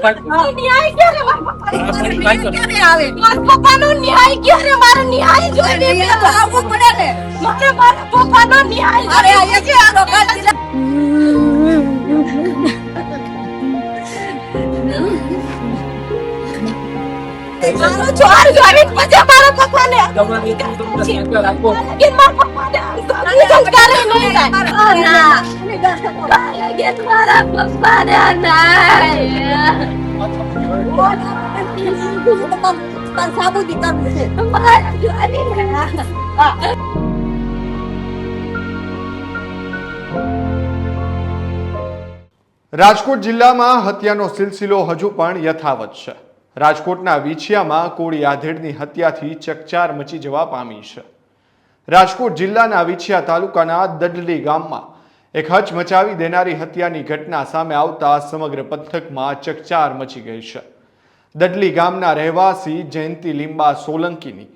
ન્યાય ક્યારે આવે? મારા પપ્પાનો ન્યાય ક્યારે? મારો ન્યાય જોઈએ આવવું પડે ને. મને મારા પપ્પાનો ન્યાય અરે અહીંયા છે આ લોકો મારો છોર જોઈને પછી મારા પપ્પાને તમારી મારા પપ્પાને સંસ્કાર નહીં થાય. મારા પપ્પાને રાજકોટ જિલ્લામાં હત્યાનો સિલસિલો હજુ પણ યથાવત છે. રાજકોટના વિછિયામાં કોળી આધેડની હત્યાથી ચકચાર મચી જવા પામી છે. રાજકોટ જિલ્લાના વિછિયા તાલુકાના દડલી ગામમાં એક હચમચાવી દેનારી હત્યાની ઘટના સામે આવતા સમગ્ર પંથકમાં ચકચાર મચી ગઈ છે. દડલી ગામના રહેવાસી જયંતિ લીંબા સોલંકીની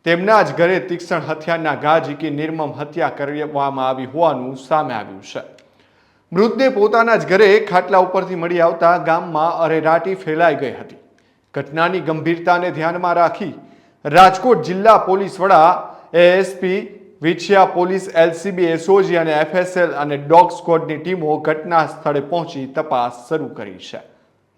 તેમના જ ઘરે તીક્ષ્ણ હથિયારના ઘા ઝીકી નિર્મમ હત્યા કરવામાં આવી હોવાનું સામે આવ્યું છે. મૃતદેહ પોતાના જ ઘરે ખાટલા ઉપરથી મળી આવતા ગામમાં અરેરાટી ફેલાઈ ગઈ હતી. ઘટનાની ગંભીરતાને ધ્યાનમાં રાખી રાજકોટ જિલ્લા પોલીસ વડા ASP Vinchhiya police LCB SOG અને એફએસએલ અને ડોગ સ્ક્વોડની ટીમો ઘટના સ્થળે પહોંચી તપાસ શરૂ કરી છે.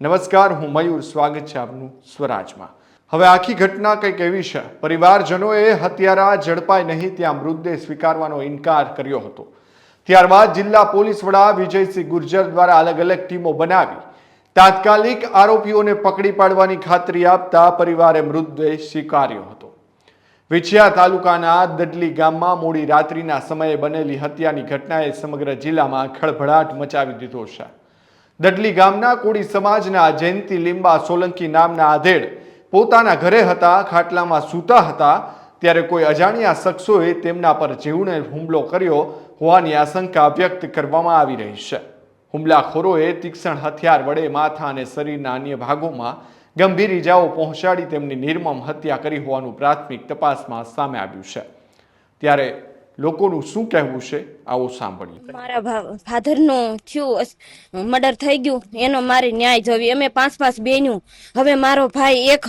નમસ્કાર, હું મયુર, સ્વાગત છે આપનું સ્વરાજમાં. હવે આખી ઘટના કંઈક એવી છે. પરિવારજનોએ હત્યારા ઝડપાય નહીં ત્યાં મૃતદેહ સ્વીકારવાનો ઇનકાર કર્યો હતો. ત્યારબાદ જિલ્લા પોલીસ વડા વિજયસિંહ ગુર્જર દ્વારા અલગ અલગ ટીમો બનાવી તાત્કાલિક આરોપીઓને પકડી પાડવાની ખાતરી આપતા પરિવારે મૃતદેહ સ્વીકાર્યો હતો. વિછિયા તાલુકાના દડલી ગામમાં મોડી રાત્રિના સમયે બનેલી હત્યાની ઘટનાએ સમગ્ર જિલ્લામાં ખળભળાટ મચાવી દીધો છે. દડલી ગામના કોળી સમાજના જયંતિ લીંબા સોલંકી નામના આધેડ પોતાના ઘરે હતા, ખાટલામાં સૂતા હતા ત્યારે કોઈ અજાણ્યા શખ્સોએ તેમના પર જીવલેણ હુમલો કર્યો હોવાની આશંકા વ્યક્ત કરવામાં આવી રહી છે. હુમલાખોરોએ તીક્ષ્ણ હથિયાર વડે માથા અને શરીરના અન્ય ભાગોમાં ગંભીર ઇજાઓ પહોંચાડી તેમની નિર્મમ હત્યા કરી હોવાનું પ્રાથમિક તપાસમાં સામે આવ્યું છે. ત્યારે લોકોનું શું કહેવું છે, આવો સાંભળીએ. મારા ફાધરનું થયું મર્ડર થઈ ગયું, એનો મારે ન્યાય જોવી. અમે 5-5 બેન્યું, હવે મારો ભાઈ એક,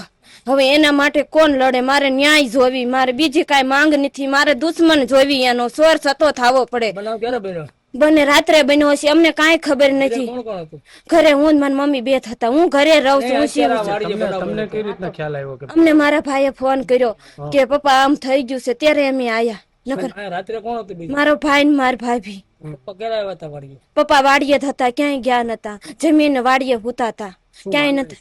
હવે એના માટે કોણ લડે? મારે ન્યાય જોવી. મારે બીજી કાંઈ માંગ નથી. મારે દુશ્મન જોવી, એનો સ્વર સતો થવો પડે. બને રાત્રે બન્યો હશે, અમને કાંઈ ખબર નથી. ઘરે હું ને મારી મમ્મી બે હતા. હું ઘરે રહું છું. અમને મારા ભાઈએ ફોન કર્યો કે પપ્પા આમ થઈ ગયું છે, ત્યારે અમે આયા. મારો ભાઈ ને મારા ભાભી. પપ્પા વાડીએ હતા, ક્યાંય ગયા નતા. જમીન વાડીએ હુતા હતા, ક્યાંય નથી.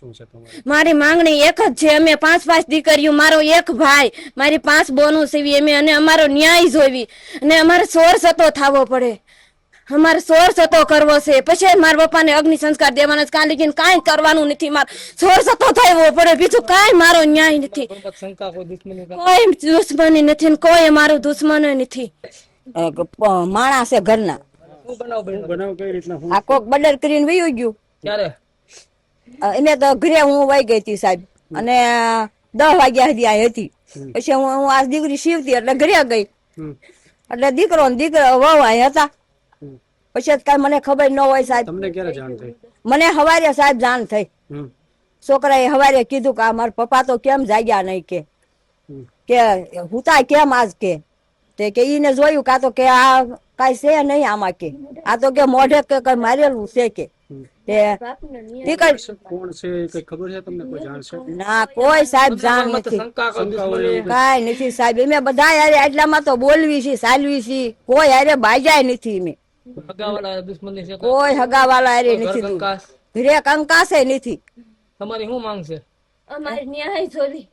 મારી માંગણી એક જ છે, અમે 5-5 દીકરીઓ, મારો એક ભાઈ, મારી 5 બોનું સીવી અમે, અને અમારો ન્યાય જોવી અને અમારે સોર સતો થવો પડે. અમારે સોર સતો કરવો છે, પછી મારા પપ્પાને અગ્નિ સંસ્કાર દેવાનો છે. કાં લગીને કાંઈ કરવાનું નથી. મારે સોર સતો થવો પડે, બીજું કાંઈ મારો ન્યાય નથી. કોઈ દુશ્મની નથી, કોઈ મારું દુશ્મન નથી. માણસ છે ઘરના. આ કોક બર્ડર કરીને વયું ગયું. એને તો ઘરે હું વહી ગઈ હતી સાહેબ, અને 10 વાગ્યા સુધી આ હતી. પછી હું આ દીકરી સીવતી એટલે ઘરે ગઈ, એટલે દીકરો ને દીકરો વહુ આ હતા. પછી કઈ મને ખબર ન હોય સાહેબ. મને હવારે સાહેબ જાણ થઈ. છોકરાએ હવારે કીધું કે મારા પપ્પા તો કેમ જાગ્યા નહીં, કે હુતા કેમ આજ, કે ઈને જોયું કા તો કે આ કઈ છે નહીં આમાં, કે આ તો કે મોઢે કે કઈ મારેલું છે, કે ના કોઈ સાહેબ જાણ નથી, કઈ નથી સાહેબ. અમે બધા યારે આટલામાં તો બોલવી છે, ચાલવી છે, કોઈ હારે બાજાય નથી. અમે કોઈ હગાવાલા હારે નથી, ઘરે કંકાસે નથી. તમારી શું માંગ છે? અમારે ન્યાય જોવી.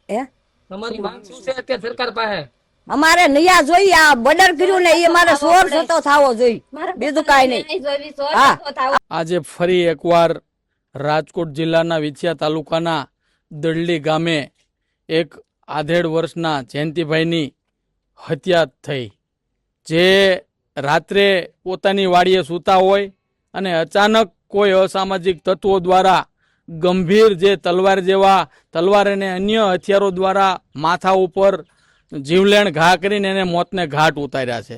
તમારી માંગ શું છે અત્યારે સરકાર પાસે? અમારે નયા જોઈએ, આ બર્ડર કર્યું ને એ મારે સોર સતો થવો જોઈએ, બીજું કાંઈ નહીં. આજે ફરી એકવાર રાજકોટ જિલ્લાના વિછિયા તાલુકાના દડલી ગામે એક આધેડ વર્ષના જયંતિભાઈની હત્યા થઈ. જે રાત્રે પોતાની વાડીએ સૂતા હોય અને અચાનક કોઈ અસામાજિક તત્વો દ્વારા ગંભીર જે તલવાર અને અન્ય હથિયારો દ્વારા માથા ઉપર જીવલેણ ઘા કરીને એને મોતને ઘાટ ઉતાર્યા છે.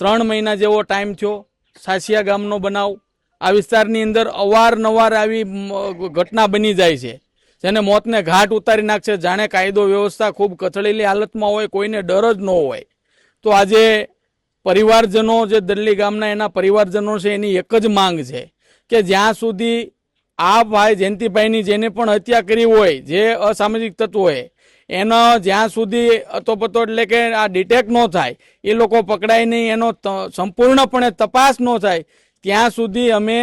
3 મહિના જેવો ટાઈમ થયો. સાસિયા ગામનો બનાવ. આ વિસ્તારની અંદર અવારનવાર આવી ઘટના બની જાય છે, જેને મોતને ઘાટ ઉતારી નાખશે. જાણે કાયદો વ્યવસ્થા ખૂબ કથળેલી હાલતમાં હોય, કોઈને ડર જ ન હોય. તો આજે પરિવારજનો, જે દલ્લી ગામના એના પરિવારજનો છે, એની એક જ માંગ છે કે જ્યાં સુધી આ ભાઈ જયંતિભાઈની જેને પણ હત્યા કરી હોય, જે અસામાજિક તત્વોએ, એનો જ્યાં સુધી અતોપતો એટલે કે આ ડિટેક્ટ ન થાય, એ લોકો પકડાય નહીં, એનો સંપૂર્ણપણે તપાસ ન થાય, ત્યાં સુધી અમે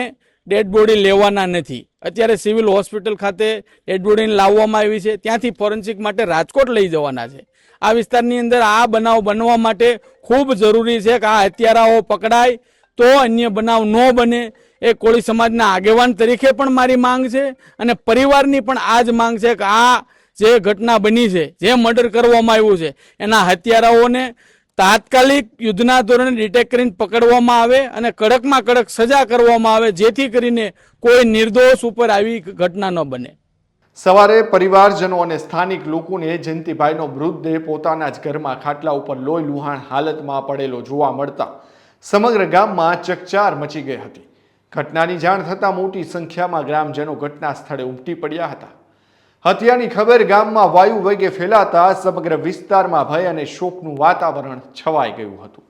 ડેડ બોડી લેવાના નથી. અત્યારે સિવિલ હોસ્પિટલ ખાતે ડેડ બોડીને લાવવામાં આવી છે, ત્યાંથી ફોરેન્સિક માટે રાજકોટ લઈ જવાના છે. આ વિસ્તારની અંદર આ બનાવ બનવા માટે ખૂબ જરૂરી છે કે આ હત્યારાઓ પકડાય તો અન્ય બનાવ ન બને. એ કોળી સમાજના આગેવાન તરીકે પણ મારી માંગ છે અને પરિવારની પણ આ જ માંગ છે કે આ જે ઘટના બની છે, જે મર્ડર કરવામાં આવ્યું છે, એના હત્યારાઓને તાત્કાલિક યુદ્ધના ધોરણે ડિટેક્ટ કરીને પકડવામાં આવે અને કડકમાં કડક સજા કરવામાં આવે, જેથી કરીને કોઈ નિર્દોષ ઉપર આવી ઘટના ન બને. સવારે પરિવારજનો અને સ્થાનિક લોકોને જયંતિભાઈનો મૃતદેહ પોતાના જ ઘરમાં ખાટલા ઉપર લોહી લુહાણ હાલતમાં પડેલો જોવા મળતા સમગ્ર ગામમાં ચકચાર મચી ગઈ હતી. ઘટનાની જાણ થતાં મોટી સંખ્યામાં ગ્રામજનો ઘટના સ્થળે ઉમટી પડ્યા હતા. હત્યાની ખબર ગામમાં વાયુ વેગે ફેલાતા સમગ્ર વિસ્તારમાં ભય અને શોકનું વાતાવરણ છવાઈ ગયું હતું.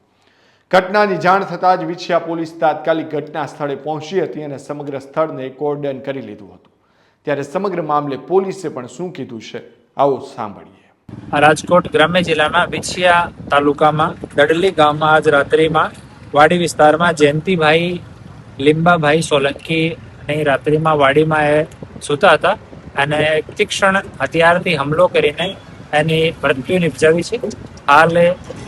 ઘટનાની જાણ થતાં જ વિછિયા પોલીસ તાત્કાલિક ઘટના સ્થળે પહોંચી હતી અને સમગ્ર સ્થળને કોર્ડન કરી લીધું હતું. ત્યારે સમગ્ર મામલે પોલીસે પણ શું કીધું છે, આવો સાંભળીએ. રાજકોટ ગ્રામ્ય જિલ્લાના વિછિયા તાલુકામાં દડલી ગામમાં આજ રાત્રિમાં વાડી વિસ્તારમાં જયંતિભાઈ લીંબાભાઈ સોલંકી રાત્રિમાં વાડીમાં એ સૂતા હતા અને તીક્ષ્ણ હથિયારથી હુમલો કરીને એની મૃત્યુ નિપજાવી છે. હાલ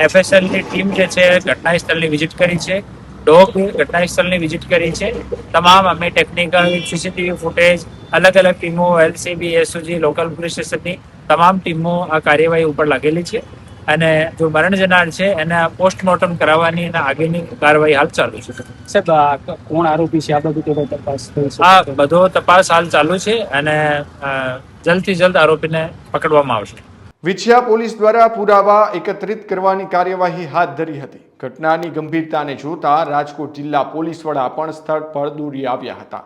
એફએસએલની ટીમ જે છે ઘટના સ્થળની વિઝિટ કરી છે, ડોગ ઘટના સ્થળની વિઝિટ કરી છે. તમામ અમે ટેકનિકલ, સીસીટીવી ફૂટેજ, અલગ અલગ ટીમો, એલસીબી, એસઓજી, લોકલ પોલીસ સ્ટેશનની તમામ ટીમો આ કાર્યવાહી ઉપર લાગેલી છે અને જો મરણ જનાર છે એને પોસ્ટમોર્ટમ કરાવવાની અને આગળની કાર્યવાહી હાલ ચાલુ છે. સાહેબ, કોણ આરોપી છે આ બધું તપાસ થઈ છે? આ બધો તપાસ હાલ ચાલુ છે અને જલ્દથી જલ્દ આરોપીને પકડવામાં આવશે. વિછિયા પોલીસ દ્વારા પુરાવા એકત્રિત કરવાની કાર્યવાહી હાથ ધરી હતી. ઘટનાની ગંભીરતાને જોતા રાજકોટ જિલ્લા પોલીસ વડા પણ સ્થળ પર દોડી આવ્યા હતા.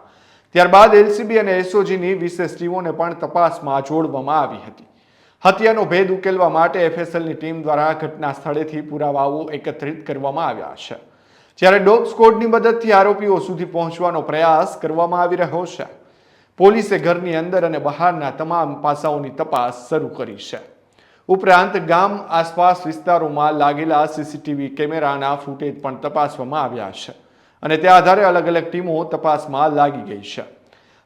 ત્યારબાદ એલસીબી અને એસઓજીની વિશેષ ટીમોને પણ તપાસમાં જોડવામાં આવી હતી. હત્યાનો ભેદ ઉકેલવા માટે એફએસએલની ટીમ દ્વારા ઘટના સ્થળેથી પુરાવાઓ એકત્રિત કરવામાં આવ્યા છે, જ્યારે ડોગ સ્કોડની મદદથી આરોપીઓ સુધી પહોંચવાનો પ્રયાસ કરવામાં આવી રહ્યો છે. પોલીસે ઘરની અંદર અને બહારના તમામ પાસાઓની તપાસ શરૂ કરી છે. ઉપરાંત ગામ આસપાસ વિસ્તારોમાં લાગેલા સીસીટીવી કેમેરાના ફૂટેજ પણ તપાસવામાં આવ્યા છે અને તે આધારે અલગ અલગ ટીમો તપાસમાં લાગી ગઈ છે.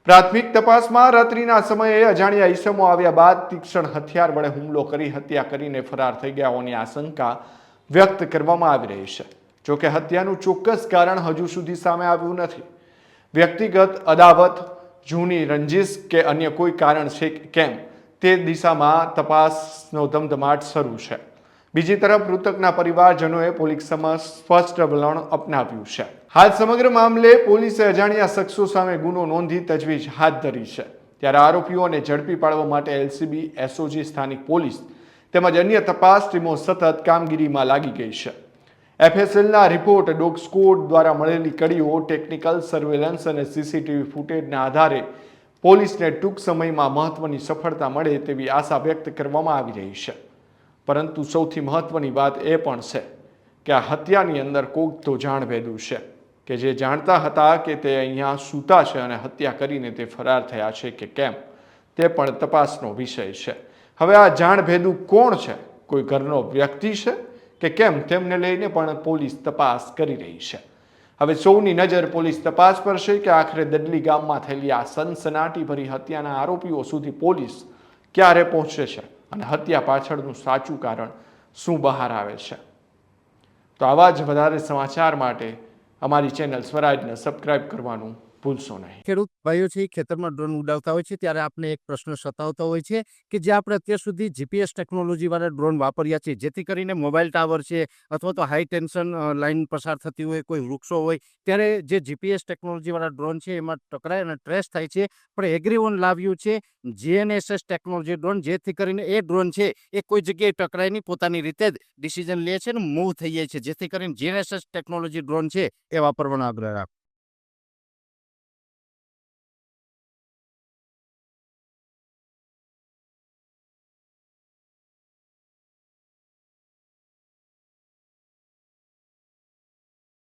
પ્રાથમિક તપાસમાં રાત્રિના સમયે અજાણ્યા ઈસમો આવ્યા બાદ તીક્ષ્ણ હથિયાર વડે હુમલો કરી હત્યા કરીને ફરાર થઈ ગયા હોવાની આશંકા વ્યક્ત કરવામાં આવી રહી છે. જોકે હત્યાનું ચોક્કસ કારણ હજુ સુધી સામે આવ્યું નથી. વ્યક્તિગત અદાવત, જૂની રંજીશ કે અન્ય કોઈ કારણ છે કે કેમ તે દિશામાં તપાસનો ધમધમાટ શરૂ છે. બીજી તરફ મૃતકના પરિવારજનોએ પોલીસ સમક્ષ સ્પષ્ટ વલણ અપનાવ્યું છે. હાલ સમગ્ર મામલે પોલીસે અજાણ્યા શખ્સો સામે ગુનો નોંધી તજવીજ હાથ ધરી છે. ત્યારે આરોપીઓને ઝડપી પાડવા માટે એલસીબી, એસઓજી, સ્થાનિક પોલીસ તેમજ અન્ય તપાસ ટીમો સતત કામગીરીમાં લાગી ગઈ છે. એફએસએલના રિપોર્ટ, ડોગ સ્કોડ દ્વારા મળેલી કડીઓ, ટેકનિકલ સર્વેલન્સ અને સીસીટીવી ફૂટેજના આધારે પોલીસને ટૂંક સમયમાં મહત્વની સફળતા મળે તેવી આશા વ્યક્ત કરવામાં આવી રહી છે. પરંતુ સૌથી મહત્વની વાત એ પણ છે કે આ હત્યાની અંદર કોઈક તો જાણભેદું છે કે જે જાણતા હતા કે તે અહીંયા સૂતા છે અને હત્યા કરીને તે ફરાર થયા છે કે કેમ, તે પણ તપાસનો વિષય છે. હવે આ જાણભેદું કોણ છે? કોઈ ઘરનો વ્યક્તિ છે કે કેમ, તેમને લઈને પણ પોલીસ તપાસ કરી રહી છે. હવે સૌની નજર પોલીસ તપાસ પર છે કે આખરે દડલી ગામમાં થયેલી આ સનસનાટીભરી હત્યાના આરોપીઓ સુધી પોલીસ ક્યારે પહોંચે છે અને હત્યા પાછળનું સાચું કારણ શું બહાર આવે છે. તો આવા જ વધારે સમાચાર માટે અમારી ચેનલ સ્વરાજને સબસ્ક્રાઇબ કરવાનું ભૂલશો નહીં. ખેડૂત ભાઈઓ છે ખેતરમાં ડ્રોન ઉડાવતા હોય છે ત્યારે આપણે એક પ્રશ્ન સતાવતો હોય છે કે જે આપણે અત્યાર સુધી જીપીએસ ટેકનોલોજી વાળા ડ્રોન વાપર્યા છે, જેથી કરીને મોબાઈલ ટાવર છે અથવા તો હાઈ ટેન્શન લાઈન પસાર થતી હોય, કોઈ વૃક્ષો હોય, ત્યારે જે જીપીએસ ટેકનોલોજી વાળા ડ્રોન છે એમાં ટકરાય અને ટ્રેસ થાય છે. પણ એગ્રીવન લાવ્યું છે જીએનએસએસ ટેકનોલોજી ડ્રોન, જેથી કરીને એ ડ્રોન છે એ કોઈ જગ્યાએ ટકરાય નહીં, પોતાની રીતે જ ડિસિઝન લે છે અને મૂવ થઈ જાય છે, જેથી કરીને જીએનએસએસ ટેકનોલોજી ડ્રોન છે એ વાપરવાનો આગ્રહ રાખો.